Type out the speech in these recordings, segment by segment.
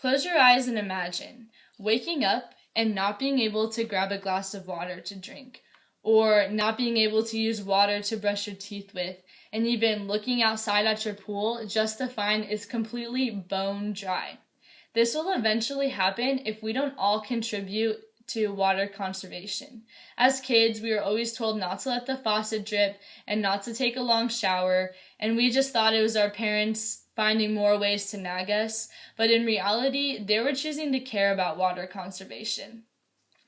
Close your eyes and imagine waking up and not being able to grab a glass of water to drink, or not being able to use water to brush your teeth with, and even looking outside at your pool just to find it's completely bone dry. This will eventually happen if we don't all contribute to water conservation. As kids, we were always told not to let the faucet drip and not to take a long shower, and we just thought it was our parents finding more ways to nag us, but in reality, they were choosing to care about water conservation.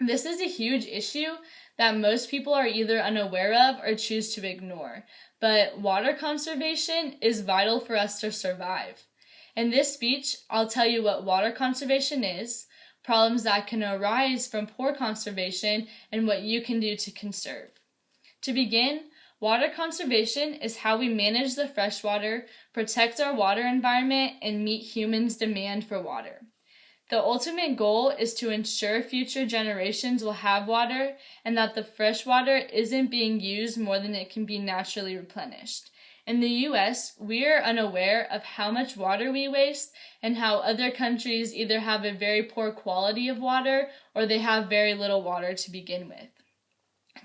This is a huge issue that most people are either unaware of or choose to ignore, but water conservation is vital for us to survive. In this speech, I'll tell you what water conservation is, problems that can arise from poor conservation, and what you can do to conserve. To begin, water conservation is how we manage the freshwater, protect our water environment, and meet humans' demand for water. The ultimate goal is to ensure future generations will have water and that the freshwater isn't being used more than it can be naturally replenished. In the US, we are unaware of how much water we waste and how other countries either have a very poor quality of water or they have very little water to begin with.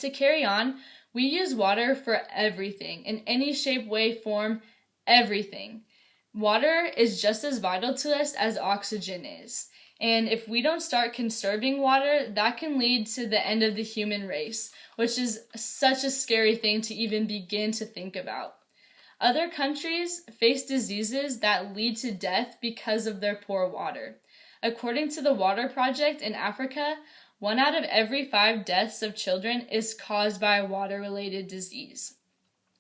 To carry on, we use water for everything, in any shape, way, form, everything. Water is just as vital to us as oxygen is. And if we don't start conserving water, that can lead to the end of the human race, which is such a scary thing to even begin to think about. Other countries face diseases that lead to death because of their poor water. According to the Water Project in Africa, 1 out of every 5 deaths of children is caused by a water-related disease.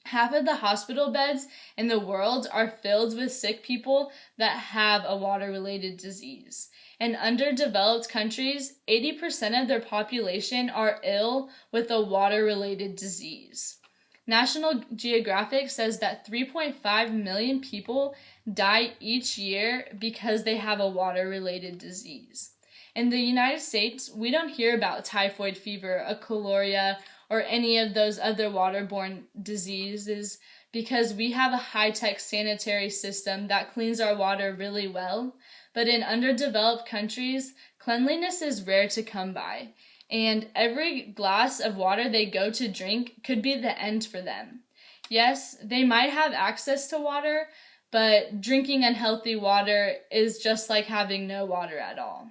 Half of the hospital beds in the world are filled with sick people that have a water-related disease. In underdeveloped countries, 80% of their population are ill with a water-related disease. National Geographic says that 3.5 million people die each year because they have a water-related disease. In the United States, we don't hear about typhoid fever, a cholera, or any of those other waterborne diseases because we have a high-tech sanitary system that cleans our water really well. But in underdeveloped countries, cleanliness is rare to come by, and every glass of water they go to drink could be the end for them. Yes, they might have access to water, but drinking unhealthy water is just like having no water at all.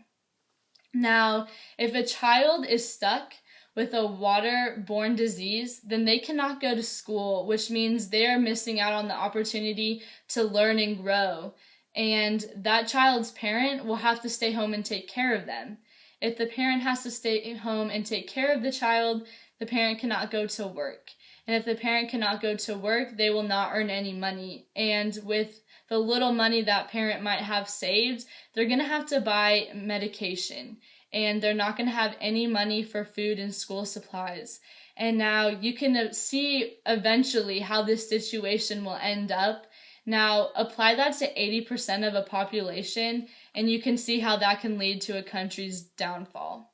Now, if a child is stuck with a water-borne disease, then they cannot go to school, which means they are missing out on the opportunity to learn and grow. And that child's parent will have to stay home and take care of them. If the parent has to stay home and take care of the child, the parent cannot go to work. And if the parent cannot go to work, they will not earn any money. And with the little money that parent might have saved, they're going to have to buy medication. And they're not going to have any money for food and school supplies. And now you can see eventually how this situation will end up. Now, apply that to 80% of a population, and you can see how that can lead to a country's downfall.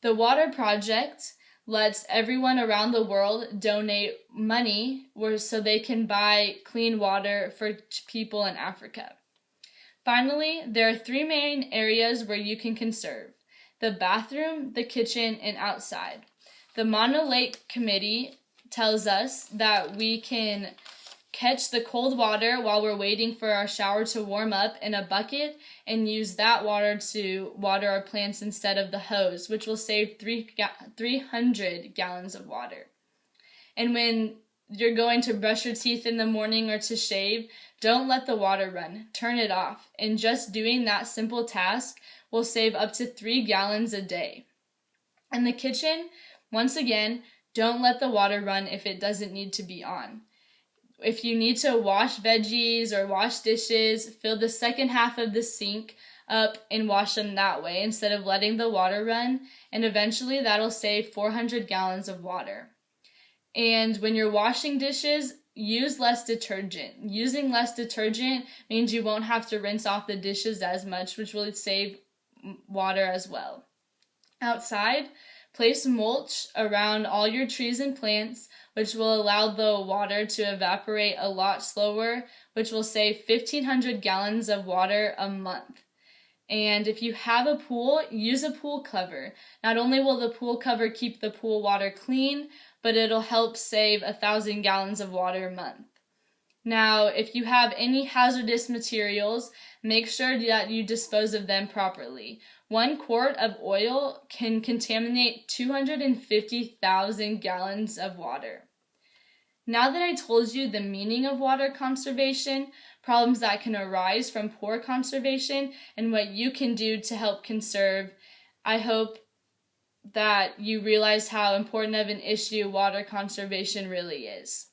The Water Project lets everyone around the world donate money so they can buy clean water for people in Africa. Finally, there are 3 main areas where you can conserve: the bathroom, the kitchen, and outside. The Mono Lake Committee tells us that we can catch the cold water while we're waiting for our shower to warm up in a bucket and use that water to water our plants instead of the hose, which will save 300 gallons of water. And when you're going to brush your teeth in the morning or to shave, don't let the water run. Turn it off. And just doing that simple task will save up to 3 gallons a day. In the kitchen, once again, don't let the water run if it doesn't need to be on. If you need to wash veggies or wash dishes, fill the second half of the sink up and wash them that way instead of letting the water run, and eventually that'll save 400 gallons of water. And when you're washing dishes, use less detergent. Using less detergent means you won't have to rinse off the dishes as much, which will save water as well. Outside, place mulch around all your trees and plants, which will allow the water to evaporate a lot slower, which will save 1,500 gallons of water a month. And if you have a pool, use a pool cover. Not only will the pool cover keep the pool water clean, but it'll help save 1,000 gallons of water a month. Now, if you have any hazardous materials, make sure that you dispose of them properly. 1 quart of oil can contaminate 250,000 gallons of water. Now that I told you the meaning of water conservation, problems that can arise from poor conservation, and what you can do to help conserve, I hope that you realize how important of an issue water conservation really is.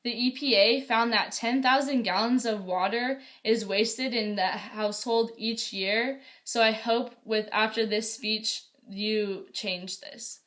The EPA found that 10,000 gallons of water is wasted in the household each year, so I hope after this speech you change this.